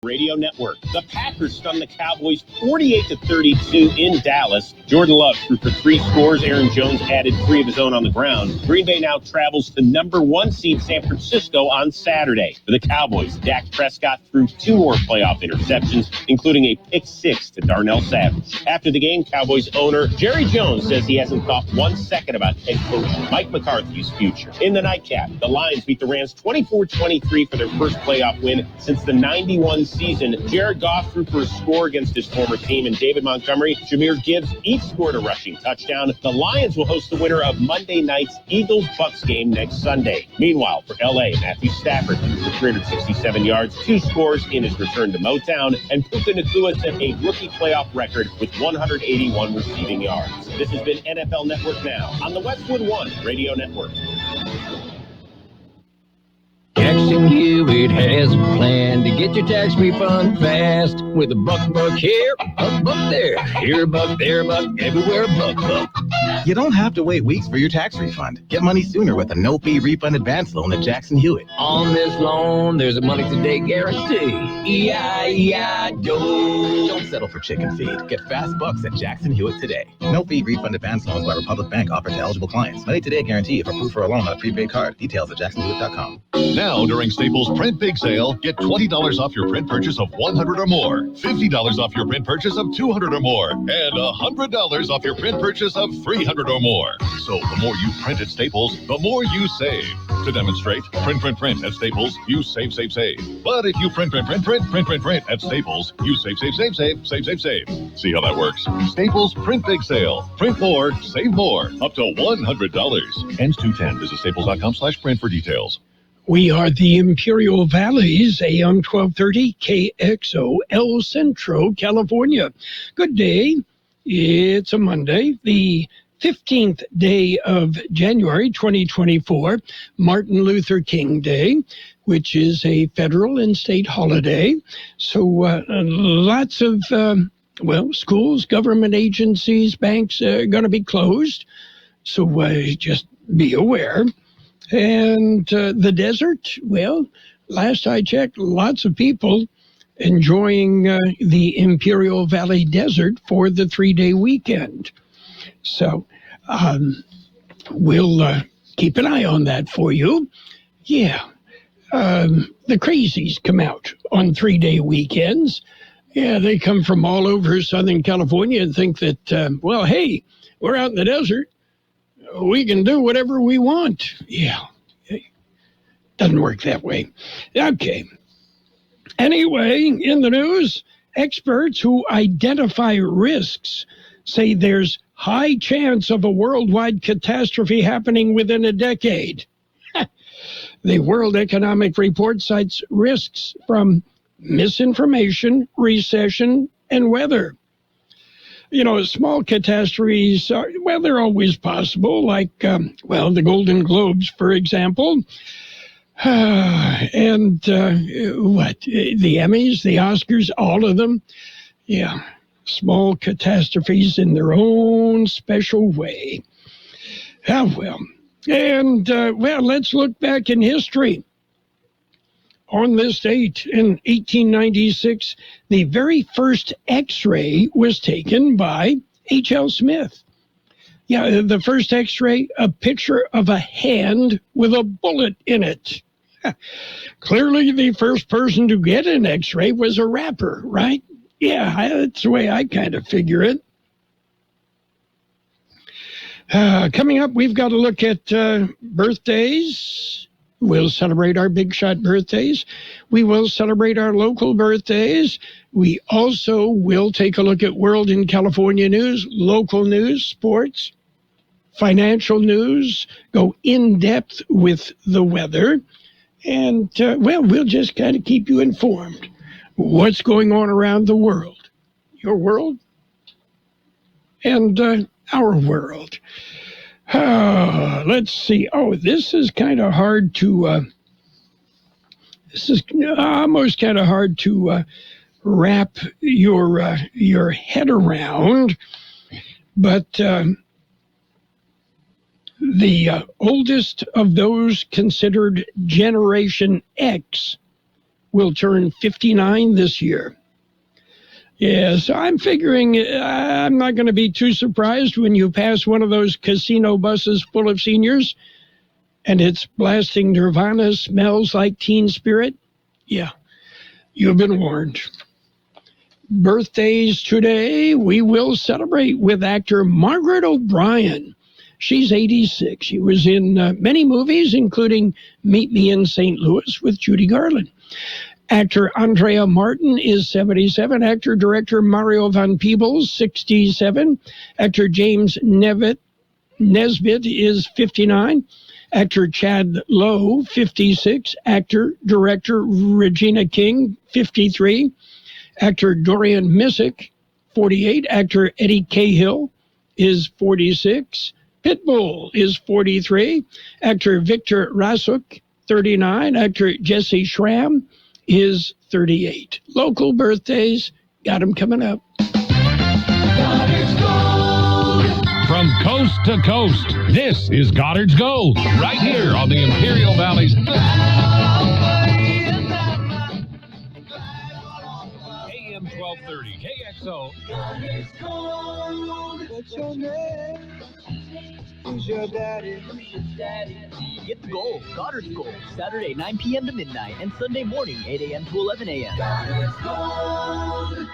Radio Network. The Packers stunned the Cowboys 48-32 in Dallas. Jordan Love threw for 3 scores. Aaron Jones added 3 of his own on the ground. Green Bay now travels to number 1 seed San Francisco on Saturday. For the Cowboys, Dak Prescott threw 2 more playoff interceptions, including a pick 6 to Darnell Savage. After the game, Cowboys owner Jerry Jones says he hasn't thought 1 second about head coach Mike McCarthy's future. In the nightcap, the Lions beat the Rams 24-23 for their first playoff win since the 91 season. Jared Goff threw for a score against his former team, and David Montgomery, Jahmyr Gibbs each scored a rushing touchdown. The Lions will host the winner of Monday night's Eagles-Bucks game next Sunday. Meanwhile, for L.A., Matthew Stafford threw for 367 yards, 2 scores in his return to Motown, and Puka Nacua set a rookie playoff record with 181 receiving yards. This has been NFL Network Now on the Westwood One Radio Network. Jackson Hewitt has a plan to get your tax refund fast. With a buck here, buck there. Here a buck, there a buck, everywhere a buck. You don't have to wait weeks for your tax refund. Get money sooner with a no-fee refund advance loan at Jackson Hewitt. On this loan, there's a money-today guarantee. E-I-E-I-O. Don't settle for chicken feed. Get fast bucks at Jackson Hewitt today. No-fee refund advance loans by Republic Bank offered to eligible clients. Money-today guarantee if approved for a loan on a prepaid card. Details at jacksonhewitt.com. Now, during Staples Print Big Sale, get $20 off your print purchase of $100 or more, $50 off your print purchase of $200 or more, and $100 off your print purchase of $300 or more. So the more you print at Staples, the more you save. To demonstrate, print at Staples, you save. But if you print at Staples, you save. See how that works? Staples Print Big Sale. Print more, save more. Up to $100. Ends 2/10. Visit staples.com/print for details. We are the Imperial Valley's AM 1230 KXO El Centro, California. Good day. It's a Monday, the 15th day of January 2024, Martin Luther King Day, which is a federal and state holiday. So lots of, schools, government agencies, banks are going to be closed. So just be aware. And the desert, well, last I checked, lots of people enjoying the Imperial Valley Desert for the 3-day weekend. So we'll keep an eye on that for you. Yeah, the crazies come out on 3-day weekends. Yeah, they come from all over Southern California and think that, hey, we're out in the desert. We can do whatever we want. Yeah, doesn't work that way. Okay. Anyway, in the news, experts who identify risks say there's high chance of a worldwide catastrophe happening within a decade. The World Economic Report cites risks from misinformation, recession, and weather. You know, small catastrophes are, they're always possible, like, the Golden Globes, for example. And the Emmys, the Oscars, all of them. Yeah, small catastrophes in their own special way. Let's look back in history. On this date, in 1896, the very first X-ray was taken by H.L. Smith. Yeah, the first X-ray, a picture of a hand with a bullet in it. Clearly, the first person to get an X-ray was a rapper, right? Yeah, that's the way I kind of figure it. Coming up, we've got to look at birthdays. We'll celebrate our big shot birthdays. We will celebrate our local birthdays. We also will take a look at world and California news, local news, sports, financial news, go in depth with the weather. And, we'll just kind of keep you informed. What's going on around the world? Your world and our world. Let's see. Oh, this is kind of hard to, this is almost kind of hard to wrap your head around. But the oldest of those considered Generation X will turn 59 this year. Yeah, so I'm figuring I'm not going to be too surprised when you pass one of those casino buses full of seniors and it's blasting Nirvana, Smells Like Teen Spirit. Yeah, you've been warned. Birthdays today, we will celebrate with actor Margaret O'Brien. She's 86. She was in many movies, including Meet Me in St. Louis with Judy Garland. Actor Andrea Martin is 77. Actor-director Mario Van Peebles, 67. Actor James Nesbitt is 59. Actor Chad Lowe, 56. Actor-director Regina King, 53. Actor Dorian Missick, 48. Actor Eddie Cahill is 46. Pitbull is 43. Actor Victor Rasuk, 39. Actor Jesse Schramm is 38. Local birthdays, got them coming up. From coast to coast, this is Goddard's Gold, right here on the Imperial Valley's AM 1230 KXO. Goddard's Gold. What's your name? Who's your daddy? Get the gold, Goddard's Gold, Saturday 9 p.m. to midnight and Sunday morning 8 a.m. to 11 a.m. Goddard's Gold.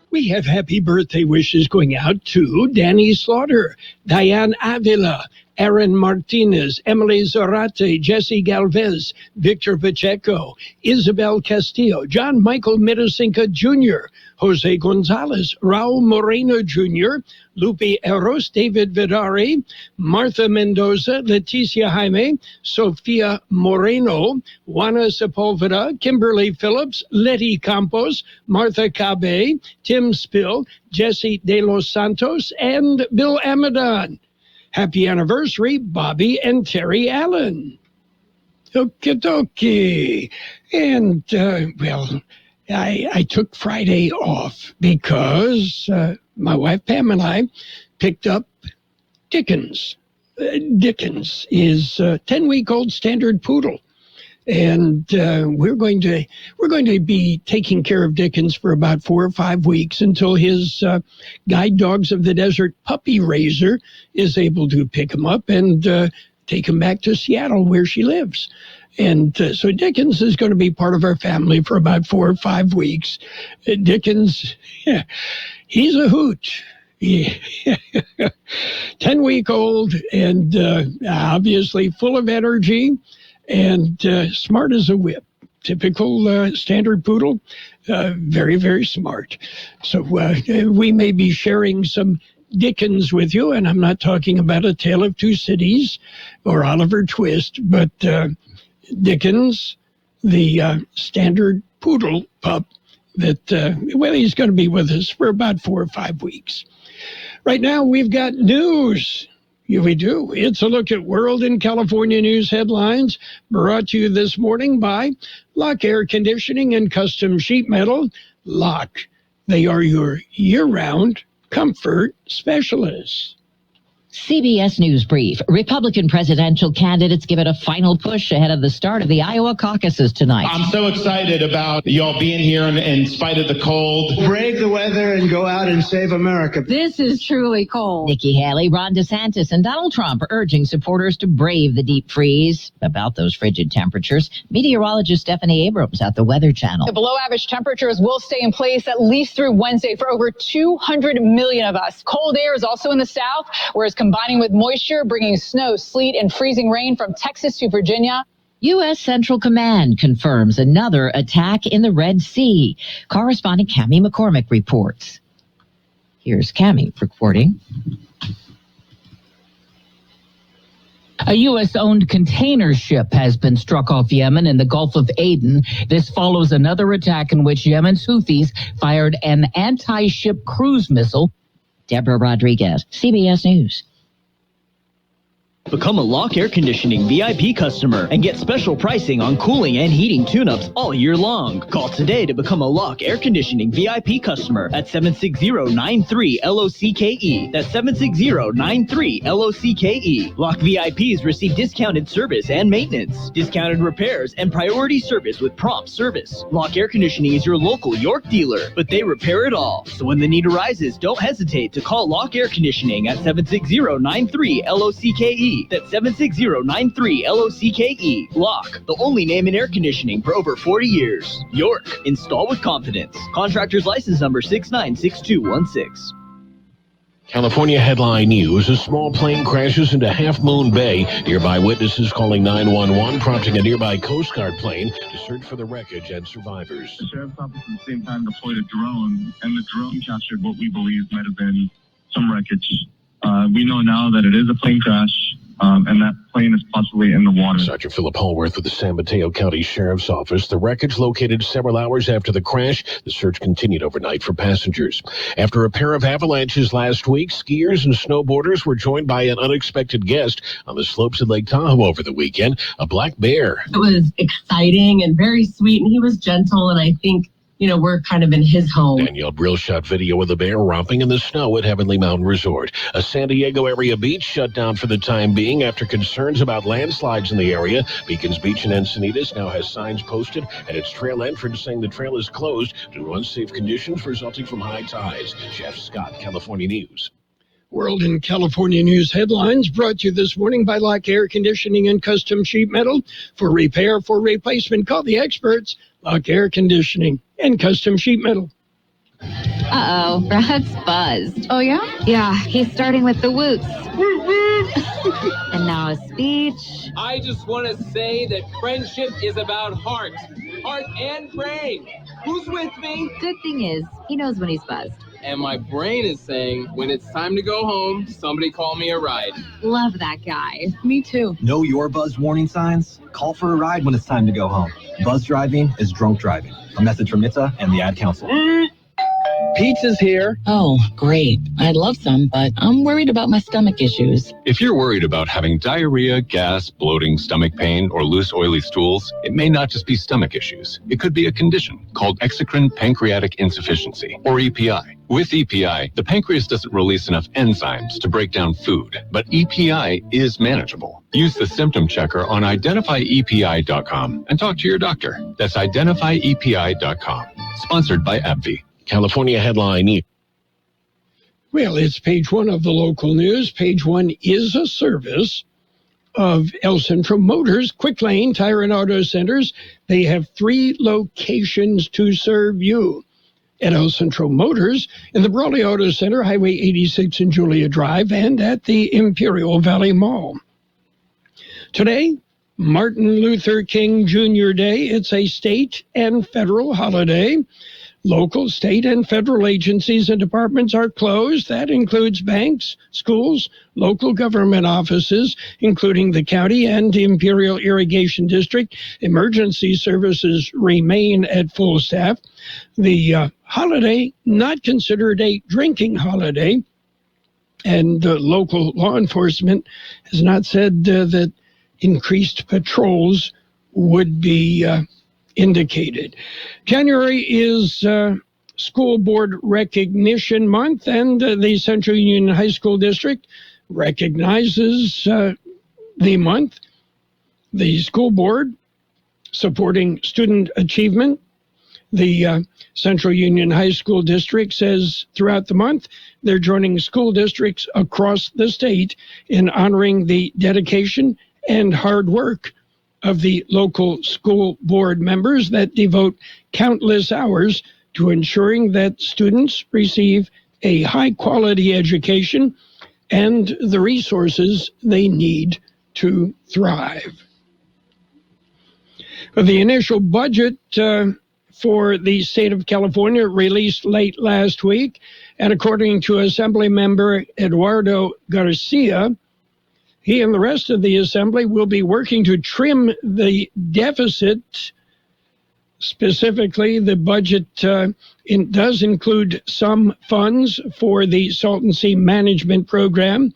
We have happy birthday wishes going out to Danny Slaughter, Diane Avila, Aaron Martinez, Emily Zarate, Jesse Galvez, Victor Pacheco, Isabel Castillo, John Michael Metasinca Jr., Jose Gonzalez, Raul Moreno Jr., Lupe Eros, David Vidari, Martha Mendoza, Leticia Jaime, Sofia Moreno, Juana Sepulveda, Kimberly Phillips, Letty Campos, Martha Cabe, Tim Spill, Jesse De Los Santos, and Bill Amadon. Happy anniversary, Bobby and Terry Allen. Okie dokie. And, I took Friday off because my wife Pam and I picked up Dickens. Dickens is a 10-week-old standard poodle. And we're going to be taking care of Dickens for about 4 or 5 weeks until his Guide Dogs of the Desert puppy raiser is able to pick him up and take him back to Seattle where she lives. And so Dickens is going to be part of our family for about 4 or 5 weeks. Dickens, yeah, he's a hoot. 10-week-old and obviously full of energy and smart as a whip. Typical standard poodle, very, very smart. So we may be sharing some Dickens with you, and I'm not talking about A Tale of Two Cities or Oliver Twist, but Dickens, the standard poodle pup that, he's going to be with us for about 4 or 5 weeks. Right now, we've got news. Yeah, we do. It's a look at world and California news headlines brought to you this morning by Lock Air Conditioning and Custom Sheet Metal. Lock. They are your year-round comfort specialists. CBS News Brief. Republican presidential candidates give it a final push ahead of the start of the Iowa caucuses tonight. I'm so excited about y'all being here in spite of the cold. Brave the weather and go out and save America. This is truly cold. Nikki Haley, Ron DeSantis, and Donald Trump are urging supporters to brave the deep freeze. About those frigid temperatures, meteorologist Stephanie Abrams at the Weather Channel. The below-average temperatures will stay in place at least through Wednesday for over 200 million of us. Cold air is also in the south, whereas combining with moisture, bringing snow, sleet, and freezing rain from Texas to Virginia. U.S. Central Command confirms another attack in the Red Sea. Correspondent Cammie McCormick reports. Here's Cammie reporting. A U.S.-owned container ship has been struck off Yemen in the Gulf of Aden. This follows another attack in which Yemen's Houthis fired an anti-ship cruise missile. Deborah Rodriguez, CBS News. Become a Lock Air Conditioning VIP customer and get special pricing on cooling and heating tune-ups all year long. Call today to become a Lock Air Conditioning VIP customer at 760-93-LOCKE. That's 760-93-LOCKE. Lock VIPs receive discounted service and maintenance, discounted repairs, and priority service with prompt service. Lock Air Conditioning is your local York dealer, but they repair it all. So when the need arises, don't hesitate to call Lock Air Conditioning at 760-93-LOCKE. That's 760-93-LOCKE. Lock, the only name in air conditioning for over 40 years. York, install with confidence. Contractor's license number 696216. California headline news. A small plane crashes into Half Moon Bay. Nearby witnesses calling 911, prompting a nearby Coast Guard plane to search for the wreckage and survivors. The sheriff's office at the same time deployed a drone, and the drone captured what we believe might have been some wreckage. We know now that it is a plane crash, and that plane is possibly in the water. Sergeant Philip Hallworth with the San Mateo County Sheriff's Office. The wreckage located several hours after the crash. The search continued overnight for passengers. After a pair of avalanches last week, skiers and snowboarders were joined by an unexpected guest on the slopes of Lake Tahoe over the weekend, a black bear. It was exciting and very sweet, and he was gentle, and I think we're kind of in his home. Danielle Brill shot video of the bear romping in the snow at Heavenly Mountain Resort. A San Diego area beach shut down for the time being after concerns about landslides in the area. Beacons Beach in Encinitas now has signs posted at its trail entrance saying the trail is closed due to unsafe conditions resulting from high tides. Jeff Scott, California News. World and California News headlines brought to you this morning by Lock Air Conditioning and Custom Sheet Metal. For repair, for replacement, call the experts. Lock Air Conditioning and Custom Sheet Metal. Uh-oh, Brad's buzzed. Oh, yeah? Yeah, he's starting with the whoops. And now a speech. I just want to say that friendship is about heart and brain. Who's with me? Good thing is, he knows when he's buzzed. And my brain is saying, when it's time to go home, somebody call me a ride. Love that guy. Me too. Know your buzz warning signs? Call for a ride when it's time to go home. Buzz driving is drunk driving. A message from NHTSA and the Ad Council. Pizza's here. Oh, great. I'd love some, but I'm worried about my stomach issues. If you're worried about having diarrhea, gas, bloating, stomach pain, or loose, oily stools, it may not just be stomach issues. It could be a condition called exocrine pancreatic insufficiency, or EPI. With EPI, the pancreas doesn't release enough enzymes to break down food, but EPI is manageable. Use the symptom checker on identifyepi.com and talk to your doctor. That's identifyepi.com. Sponsored by AbbVie. California headline news. Well, it's page one of the local news. Page one is a service of El Centro Motors, Quick Lane Tire and Auto Centers. They have 3 locations to serve you. At El Centro Motors, in the Brawley Auto Center, Highway 86 and Julia Drive, and at the Imperial Valley Mall. Today, Martin Luther King Jr. Day. It's a state and federal holiday. Local, state, and federal agencies and departments are closed. That includes banks, schools, local government offices, including the county and Imperial Irrigation District. Emergency services remain at full staff. The holiday, not considered a drinking holiday, and local law enforcement has not said that increased patrols would be indicated. January is School Board Recognition Month, and the Central Union High School District recognizes the month. The school board supporting student achievement. The Central Union High School District says throughout the month they're joining school districts across the state in honoring the dedication and hard work of the local school board members that devote countless hours to ensuring that students receive a high-quality education and the resources they need to thrive. The initial budget for the state of California released late last week, and according to Assembly Member Eduardo Garcia, he and the rest of the Assembly will be working to trim the deficit. Specifically, the budget does include some funds for the Salton Sea Management Program.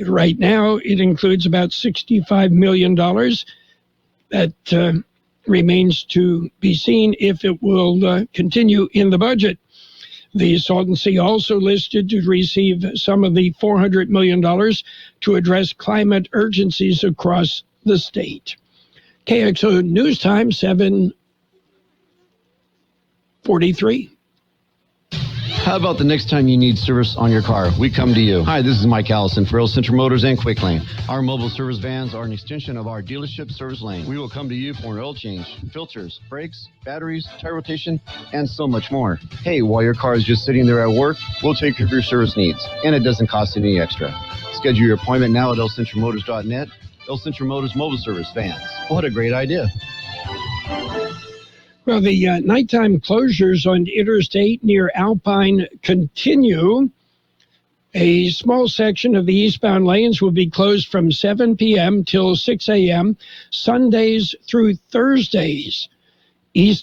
Right now, it includes about $65 million. That remains to be seen if it will continue in the budget. The Salton Sea also listed to receive some of the $400 million to address climate urgencies across the state. KXO News Time, 7:43. How about the next time you need service on your car? We come to you. Hi, this is Mike Allison for Earl Central Motors and Quick Lane. Our mobile service vans are an extension of our dealership service lane. We will come to you for an oil change, filters, brakes, batteries, tire rotation, and so much more. Hey, while your car is just sitting there at work, we'll take care of your service needs, and it doesn't cost any extra. Schedule your appointment now at elcentralmotors.net. El Central Motors Mobile Service Vans. What a great idea. Well, the nighttime closures on Interstate near Alpine continue. A small section of the eastbound lanes will be closed from 7 p.m. till 6 a.m., Sundays through Thursdays.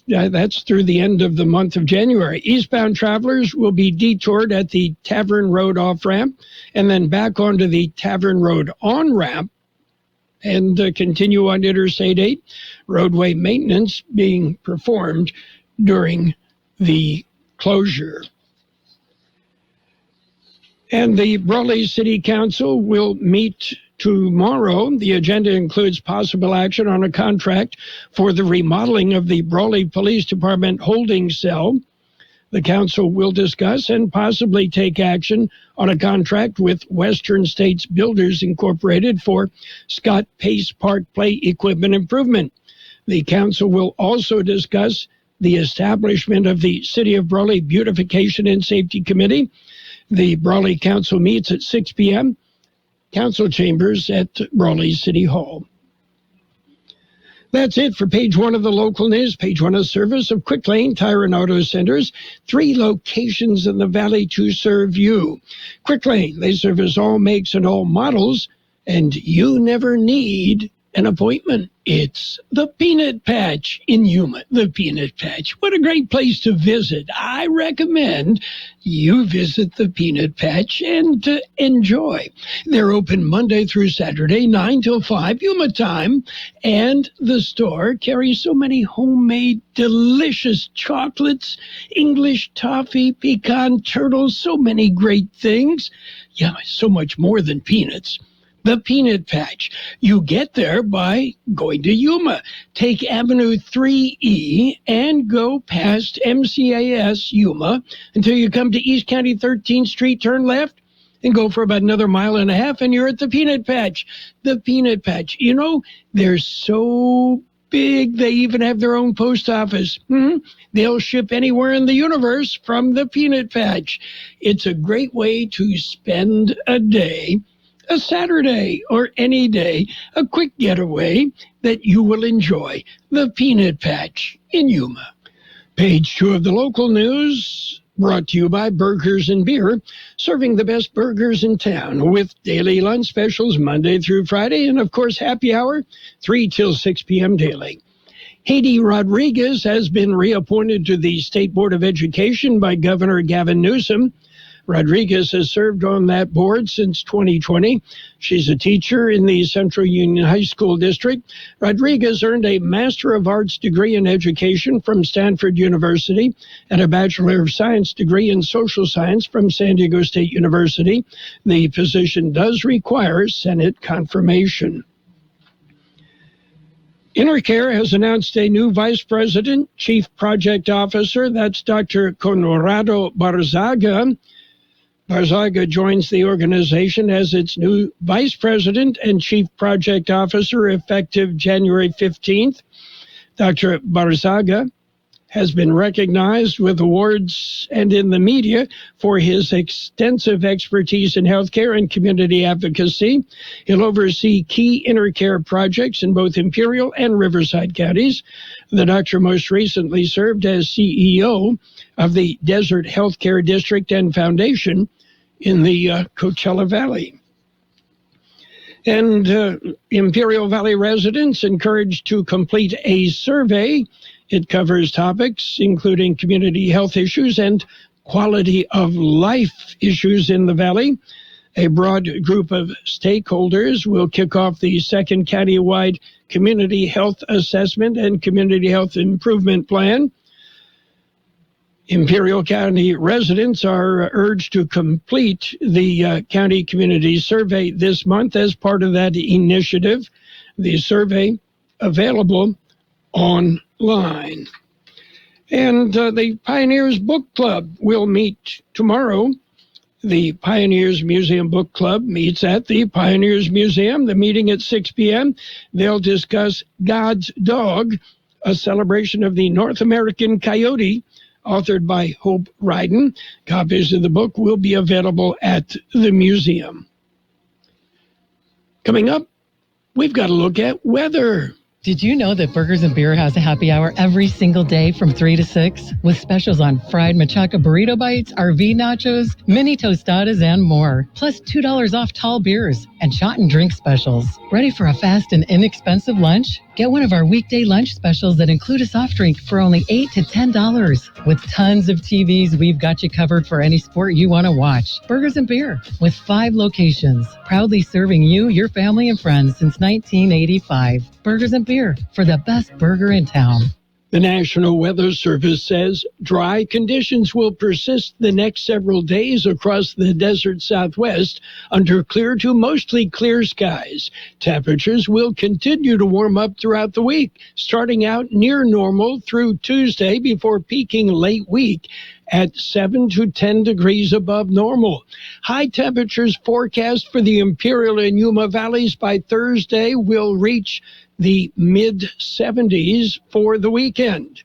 That's through the end of the month of January. Eastbound travelers will be detoured at the Tavern Road off-ramp and then back onto the Tavern Road on-ramp and continue on Interstate 8. Roadway maintenance being performed during the closure. And the Brawley City Council will meet tomorrow. The agenda includes possible action on a contract for the remodeling of the Brawley Police Department holding cell. The council will discuss and possibly take action on a contract with Western States Builders Incorporated for Scott Pace Park Play Equipment Improvement. The council will also discuss the establishment of the City of Brawley Beautification and Safety Committee. The Brawley Council meets at 6 p.m. Council chambers at Brawley City Hall. That's it for page one of the local news. Page one of service of Quick Lane Tire and Auto Centers. 3 locations in the valley to serve you. Quick Lane, they service all makes and all models, and you never need an appointment. It's the Peanut Patch in Yuma. The Peanut Patch. What a great place to visit. I recommend you visit the Peanut Patch and enjoy. They're open Monday through Saturday, 9 till 5 Yuma time, and the store carries so many homemade, delicious chocolates, English toffee, pecan turtles, so many great things. Yeah, so much more than peanuts. The Peanut Patch. You get there by going to Yuma. Take Avenue 3E and go past MCAS Yuma until you come to East County 13th Street, turn left, and go for about another mile and a half, and you're at the Peanut Patch. The Peanut Patch. You know, they're so big, they even have their own post office. They'll ship anywhere in the universe from the Peanut Patch. It's a great way to spend a day, a Saturday or any day, a quick getaway that you will enjoy. The Peanut Patch in Yuma. Page 2 of the local news, brought to you by Burgers and Beer, serving the best burgers in town with daily lunch specials Monday through Friday, and of course happy hour 3 till 6 p.m. daily. Haiti Rodriguez has been reappointed to the State Board of Education by Governor Gavin Newsom. Rodriguez has served on that board since 2020. She's a teacher in the Central Union High School District. Rodriguez earned a Master of Arts degree in education from Stanford University and a Bachelor of Science degree in social science from San Diego State University. The position does require Senate confirmation. Intercare has announced a new vice president, chief project officer. That's Dr. Conrado Barzaga. Barzaga joins the organization as its new vice president and chief project officer effective January 15th. Dr. Barzaga has been recognized with awards and in the media for his extensive expertise in healthcare and community advocacy. He'll oversee key Intercare projects in both Imperial and Riverside counties. The doctor most recently served as CEO of the Desert Healthcare District and Foundation in the Coachella Valley. And Imperial Valley residents encouraged to complete a survey. It covers topics including community health issues and quality of life issues in the Valley. A broad group of stakeholders will kick off the second countywide Community Health Assessment and Community Health Improvement Plan. Imperial County residents are urged to complete the county community survey this month as part of that initiative. The survey available online. And the Pioneers Book Club will meet tomorrow. The Pioneers Museum Book Club meets at the Pioneers Museum. The meeting at 6 p.m. They'll discuss God's Dog, a celebration of the North American coyote, authored by Hope Ryden. Copies of the book will be available at the museum. Coming up, we've got to look at weather. Did you know that Burgers and Beer has a happy hour every single day from 3 to 6 with specials on fried machaca burrito bites, RV nachos, mini tostadas, and more. Plus $2 off tall beers and shot and drink specials. Ready for a fast and inexpensive lunch? Get one of our weekday lunch specials that include a soft drink for only $8 to $10. With tons of TVs, we've got you covered for any sport you want to watch. Burgers and Beer with 5 locations, proudly serving you, your family, and friends since 1985. Burgers and Beer for the best burger in town. The National Weather Service says dry conditions will persist the next several days across the desert Southwest under clear to mostly clear skies. Temperatures will continue to warm up throughout the week, starting out near normal through Tuesday before peaking late week at 7 to 10 degrees above normal. High temperatures forecast for the Imperial and Yuma Valleys by Thursday will reach the mid-70s for the weekend.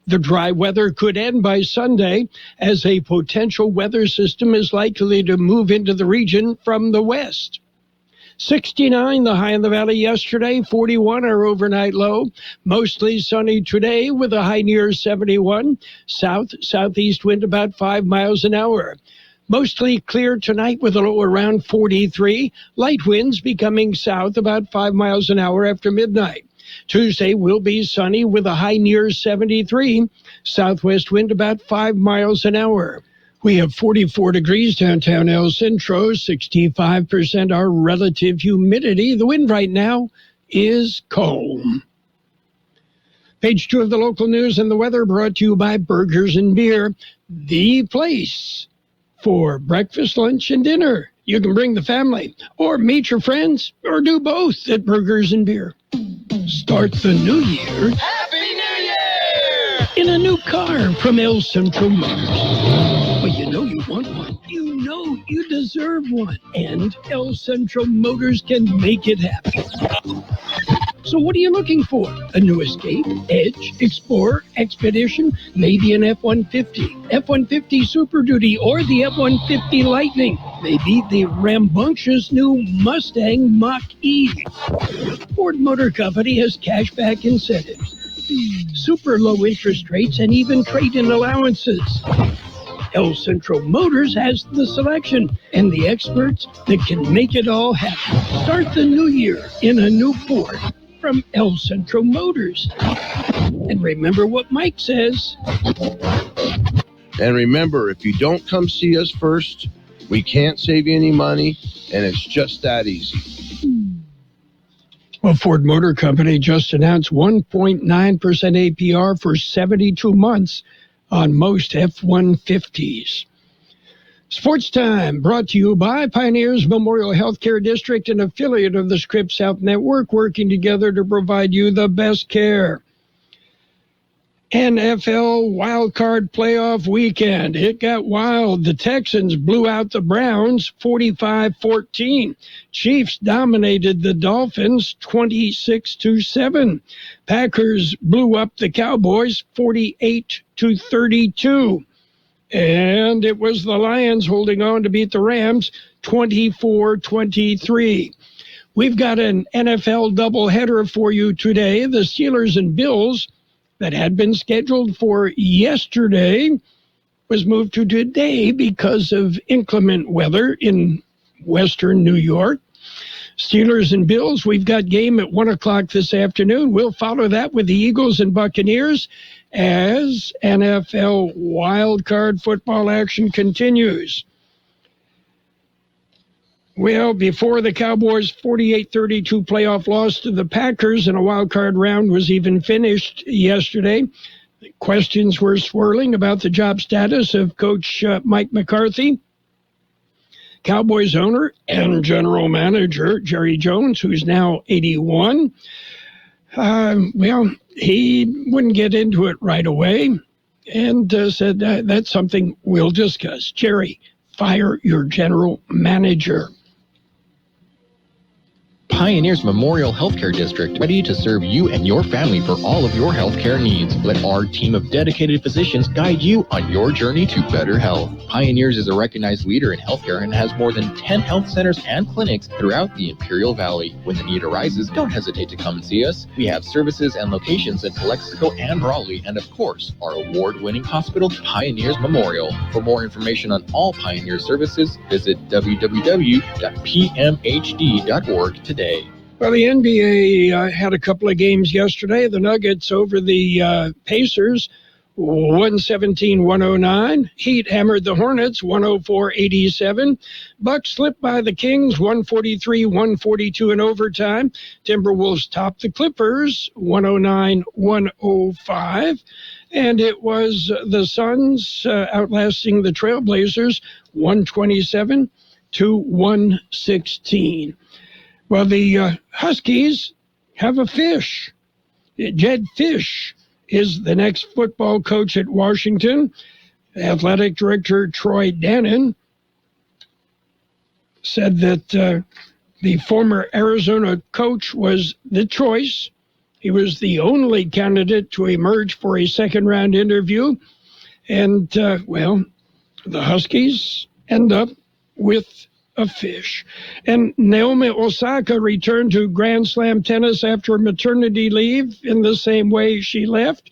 The dry weather could end by Sunday as a potential weather system is likely to move into the region from the west. 69 the high in the valley yesterday, 41 our overnight low. Mostly sunny today with a high near 71. Southeast wind about 5 miles an hour. Mostly clear tonight with a low around 43. Light winds becoming south about 5 miles an hour after midnight. Tuesday will be sunny with a high near 73. Southwest wind about 5 miles an hour. We have 44 degrees downtown El Centro, 65% our relative humidity. The wind right now is calm. Page 2 of the local news and the weather brought to you by Burgers and Beer, the place for breakfast, lunch, and dinner. You can bring the family or meet your friends or do both at Burgers and Beer. Start the new year. Happy New Year! In a new car from El Centro Motors. Well, you know you want one. You know you deserve one. And El Centro Motors can make it happen. So what are you looking for? A new Escape, Edge, Explorer, Expedition, maybe an F-150, F-150 Super Duty, or the F-150 Lightning, maybe the rambunctious new Mustang Mach-E. Ford Motor Company has cashback incentives, super low interest rates, and even trade-in allowances. El Centro Motors has the selection and the experts that can make it all happen. Start the new year in a new Ford from El Centro Motors. And remember what Mike says. And remember, if you don't come see us first, we can't save you any money, and it's just that easy. Well, Ford Motor Company just announced 1.9% APR for 72 months on most F-150s. Sports Time, brought to you by Pioneers Memorial Healthcare District, an affiliate of the Scripps Health Network, working together to provide you the best care. NFL wildcard playoff weekend. It got wild. The Texans blew out the Browns 45-14. Chiefs dominated the Dolphins 26-7. Packers blew up the Cowboys 48-32. And it was the Lions holding on to beat the Rams 24-23. We've got an NFL doubleheader for you today. The Steelers and Bills that had been scheduled for yesterday was moved to today because of inclement weather in western New York. Steelers and Bills, we've got game at 1 o'clock this afternoon. We'll follow that with the Eagles and Buccaneers as NFL wildcard football action continues. Well, before the Cowboys' 48-32 playoff loss to the Packers in a wild card round was even finished yesterday, questions were swirling about the job status of Coach Mike McCarthy. Cowboys owner and general manager Jerry Jones, who's now 81, he wouldn't get into it right away and said that's something we'll discuss. Jerry, fire your general manager. Pioneers Memorial Healthcare District, ready to serve you and your family for all of your healthcare needs. Let our team of dedicated physicians guide you on your journey to better health. Pioneers is a recognized leader in healthcare and has more than 10 health centers and clinics throughout the Imperial Valley. When the need arises, don't hesitate to come and see us. We have services and locations in Calexico and Raleigh, and of course, our award-winning hospital, Pioneers Memorial. For more information on all Pioneer services, visit www.pmhd.org today. Well, the NBA had a couple of games yesterday. The Nuggets over the Pacers, 117-109. Heat hammered the Hornets, 104-87. Bucks slipped by the Kings, 143-142 in overtime. Timberwolves topped the Clippers, 109-105. And it was the Suns outlasting the Trailblazers, 127-116. Well, the Huskies have a fish. Jed Fish is the next football coach at Washington. Athletic director Troy Dannon said that the former Arizona coach was the choice. He was the only candidate to emerge for a second-round interview. And, the Huskies end up with a fish. And Naomi Osaka returned to Grand Slam tennis after maternity leave in the same way she left,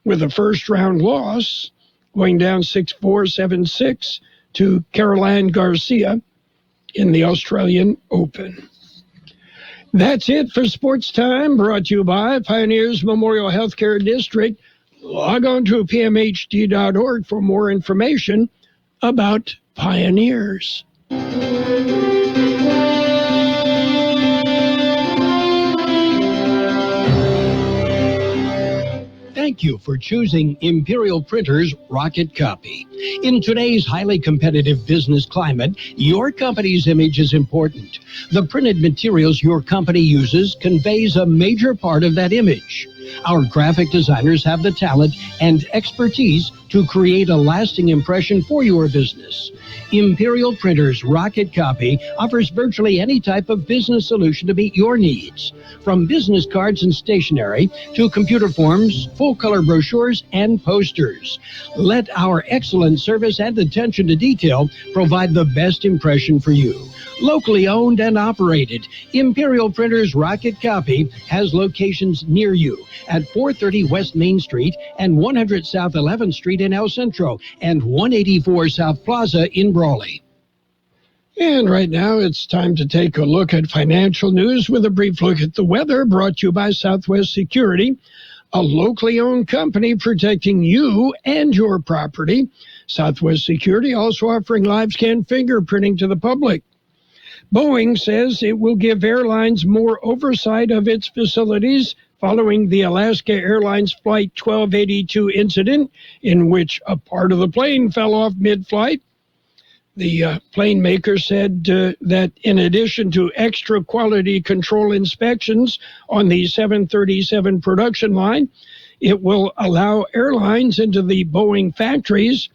with a first-round loss, going down 6-4, 7-6 to Caroline Garcia in the Australian Open. That's it for Sports Time, brought to you by Pioneers Memorial Healthcare District. Log on to pmhd.org for more information about Pioneers. Thank you for choosing Imperial Printers Rocket Copy. In today's highly competitive business climate, your company's image is important. The printed materials your company uses conveys a major part of that image. Our graphic designers have the talent and expertise to create a lasting impression for your business. Imperial Printers Rocket Copy offers virtually any type of business solution to meet your needs, from business cards and stationery to computer forms, full-color brochures, and posters. Let our excellent service and attention to detail provide the best impression for you. Locally owned and operated, Imperial Printers Rocket Copy has locations near you at 430 West Main Street and 100 South 11th Street in El Centro and 184 South Plaza in Brawley. And right now it's time to take a look at financial news with a brief look at the weather, brought to you by Southwest Security, a locally owned company protecting you and your property. Southwest Security also offering live scan fingerprinting to the public. Boeing says it will give airlines more oversight of its facilities following the Alaska Airlines Flight 1282 incident, in which a part of the plane fell off mid-flight. The plane maker said that in addition to extra quality control inspections on the 737 production line, it will allow airlines into the Boeing factories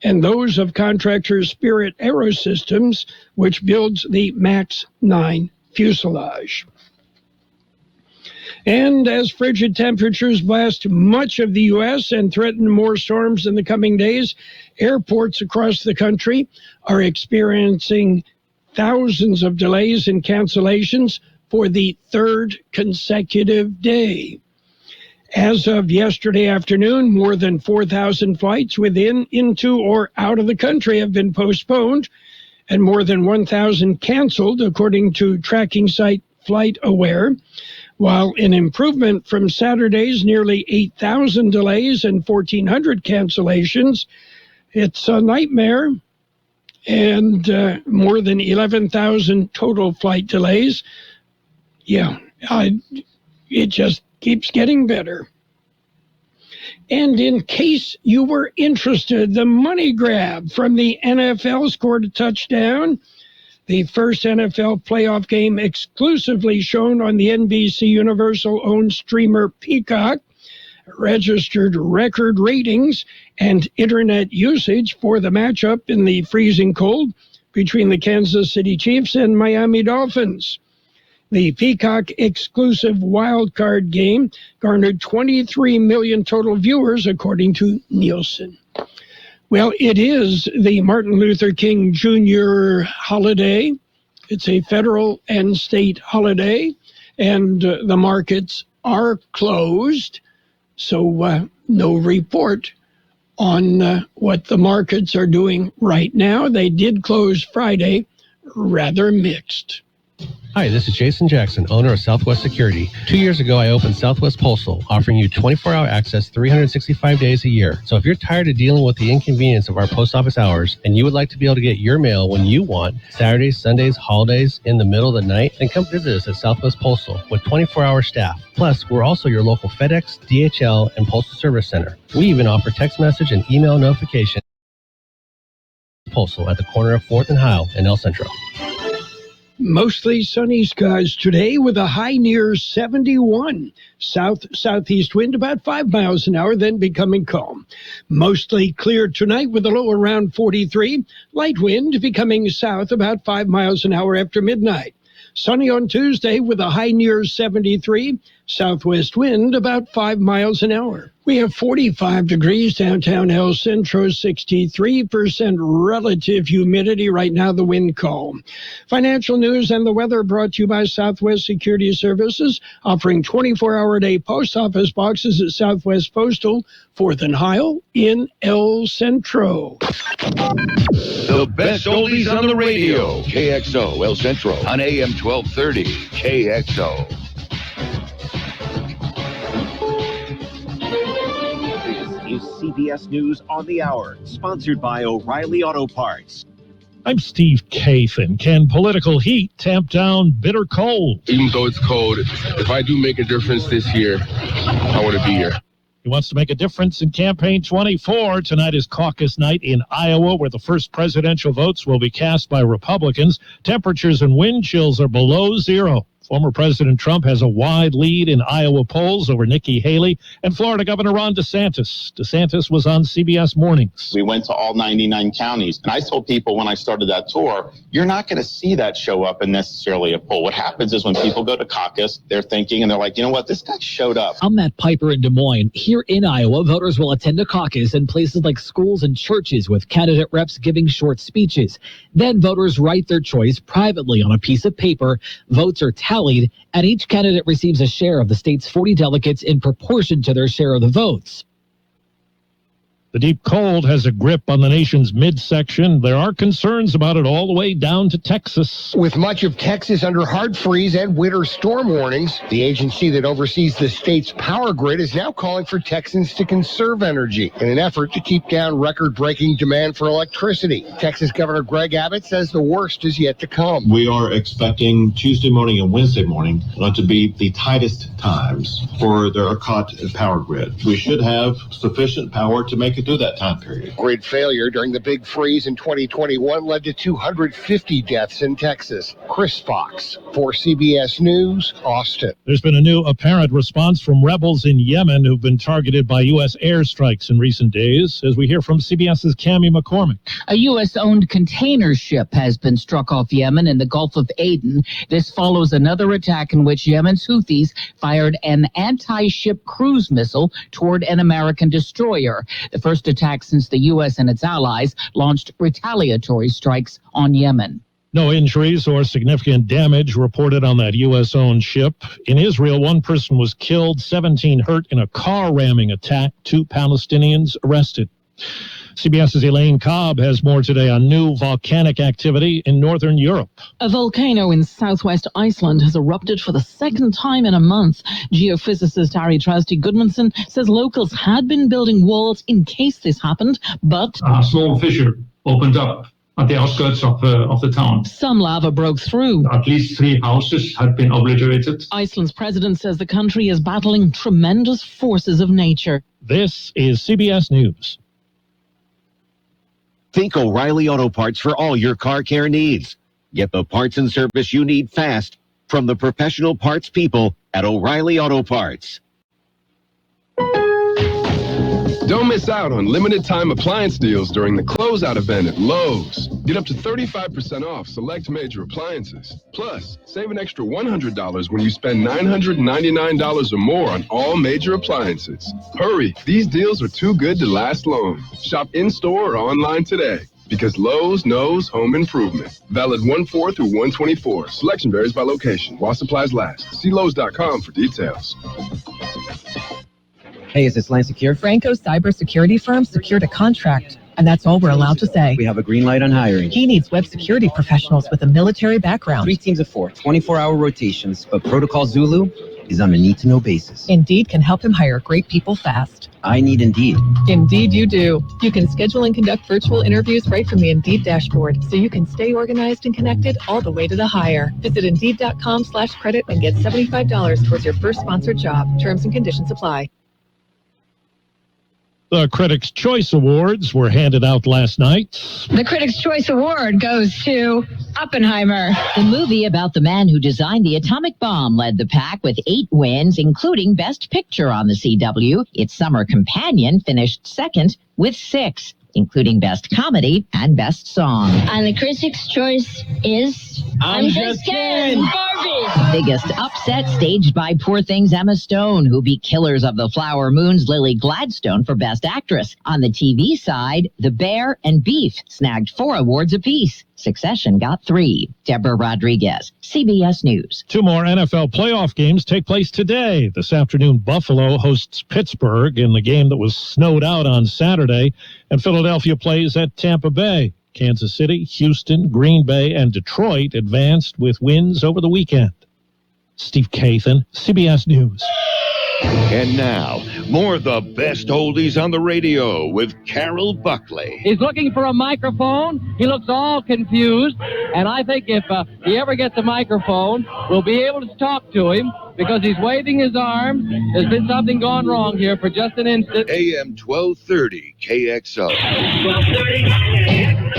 and those of contractor Spirit Aerosystems, which builds the MAX 9 fuselage. And as frigid temperatures blast much of the U.S. and threaten more storms in the coming days, airports across the country are experiencing thousands of delays and cancellations for the third consecutive day. As of yesterday afternoon, more than 4,000 flights within, into, or out of the country have been postponed, and more than 1,000 canceled, according to tracking site FlightAware. While an improvement from Saturday's nearly 8,000 delays and 1,400 cancellations, it's a nightmare and more than 11,000 total flight delays. Yeah, it just keeps getting better. And in case you were interested, the money grab from the NFL scored a touchdown. The first NFL playoff game exclusively shown on the NBC Universal-owned streamer Peacock registered record ratings and internet usage for the matchup in the freezing cold between the Kansas City Chiefs and Miami Dolphins. The Peacock exclusive wildcard game garnered 23 million total viewers, according to Nielsen. Well, it is the Martin Luther King Jr. holiday. It's a federal and state holiday, and the markets are closed. So no report on what the markets are doing right now. They did close Friday, rather mixed. Hi, this is Jason Jackson, owner of Southwest Security. 2 years ago, I opened Southwest Postal, offering you 24-hour access 365 days a year. So if you're tired of dealing with the inconvenience of our post office hours and you would like to be able to get your mail when you want, Saturdays, Sundays, holidays, in the middle of the night, then come visit us at Southwest Postal with 24-hour staff. Plus, we're also your local FedEx, DHL, and Postal Service Center. We even offer text message and email notification. Postal at the corner of 4th and Heil in El Centro. Mostly sunny skies today with a high near 71. South-southeast wind about 5 miles an hour, then becoming calm. Mostly clear tonight with a low around 43. Light wind becoming south about 5 miles an hour after midnight. Sunny on Tuesday with a high near 73. Southwest wind about 5 miles an hour. We have 45 degrees downtown El Centro, 63% relative humidity. Right now, the wind calm. Financial news and the weather brought to you by Southwest Security Services, offering 24-hour-a-day post office boxes at Southwest Postal, 4th and Heil in El Centro. The best oldies on the radio. KXO El Centro on AM 1230. KXO. Is CBS News on the Hour, sponsored by O'Reilly Auto Parts. I'm Steve Kathan. Can political heat tamp down bitter cold? Even though it's cold, if I do make a difference this year, I want to be here. He wants to make a difference in Campaign 24. Tonight is caucus night in Iowa, where the first presidential votes will be cast by Republicans. Temperatures and wind chills are below zero. Former President Trump has a wide lead in Iowa polls over Nikki Haley and Florida Governor Ron DeSantis. DeSantis was on CBS Mornings. We went to all 99 counties, and I told people when I started that tour, you're not going to see that show up in necessarily a poll. What happens is when people go to caucus, they're thinking, and they're like, you know what, this guy showed up. I'm Matt Piper in Des Moines. Here in Iowa, voters will attend a caucus in places like schools and churches with candidate reps giving short speeches. Then voters write their choice privately on a piece of paper. Votes are tallied, and each candidate receives a share of the state's 40 delegates in proportion to their share of the votes. The deep cold has a grip on the nation's midsection. There are concerns about it all the way down to Texas. With much of Texas under hard freeze and winter storm warnings, the agency that oversees the state's power grid is now calling for Texans to conserve energy in an effort to keep down record-breaking demand for electricity. Texas Governor Greg Abbott says the worst is yet to come. We are expecting Tuesday morning and Wednesday morning to be the tightest times for the ERCOT power grid. We should have sufficient power to make it through that time period. Grid failure during the big freeze in 2021 led to 250 deaths in Texas. Chris Fox for CBS News, Austin. There's been a new apparent response from rebels in Yemen who've been targeted by U.S. airstrikes in recent days, as we hear from CBS's Cammie McCormick. A U.S.-owned container ship has been struck off Yemen in the Gulf of Aden. This follows another attack in which Yemen's Houthis fired an anti-ship cruise missile toward an American destroyer. The first attack since the U.S. and its allies launched retaliatory strikes on Yemen. No injuries or significant damage reported on that U.S.-owned ship. In Israel, one person was killed, 17 hurt in a car ramming attack, 2 Palestinians arrested. CBS's Elaine Cobb has more today on new volcanic activity in northern Europe. A volcano in southwest Iceland has erupted for the second time in a month. Geophysicist Harry Trausti Gudmundsson says locals had been building walls in case this happened, but a small fissure opened up at the outskirts of the town. Some lava broke through. At least 3 houses had been obliterated. Iceland's president says the country is battling tremendous forces of nature. This is CBS News. Think O'Reilly Auto Parts for all your car care needs. Get the parts and service you need fast from the professional parts people at O'Reilly Auto Parts. Don't miss out on limited time appliance deals during the closeout event at Lowe's. Get up to 35% off select major appliances. Plus, save an extra $100 when you spend $999 or more on all major appliances. Hurry, these deals are too good to last long. Shop in-store or online today. Because Lowe's knows home improvement. Valid 1/4 through 1/24. Selection varies by location. While supplies last. See Lowe's.com for details. Hey, is this line secure? Franco's cybersecurity firm secured a contract, and that's all we're allowed to say. We have a green light on hiring. He needs web security professionals with a military background. 3 teams of 4, 24-hour rotations, but Protocol Zulu is on a need-to-know basis. Indeed can help him hire great people fast. I need Indeed. Indeed you do. You can schedule and conduct virtual interviews right from the Indeed dashboard, so you can stay organized and connected all the way to the hire. Visit Indeed.com/credit and get $75 towards your first sponsored job. Terms and conditions apply. The Critics' Choice Awards were handed out last night. The Critics' Choice Award goes to Oppenheimer. The movie about the man who designed the atomic bomb led the pack with 8 wins, including Best Picture on the CW. Its summer companion finished second with 6, including Best Comedy and Best Song. And the Critics' Choice is... I'm just Ken, Barbie. Biggest upset staged by Poor Things' Emma Stone, who beat Killers of the Flower Moon's Lily Gladstone for Best Actress. On the TV side, The Bear and Beef snagged 4 awards apiece. Succession got 3. Deborah Rodriguez, CBS News. 2 more NFL playoff games take place today. This afternoon, Buffalo hosts Pittsburgh in the game that was snowed out on Saturday, and Philadelphia plays at Tampa Bay. Kansas City, Houston, Green Bay, and Detroit advanced with wins over the weekend. Steve Kathan, CBS News. And now, more of the best oldies on the radio with Carroll Buckley. He's looking for a microphone. He looks all confused. And I think if he ever gets a microphone, we'll be able to talk to him because he's waving his arms. There's been something gone wrong here for just an instant. AM 1230 KXO. 1230 KXO.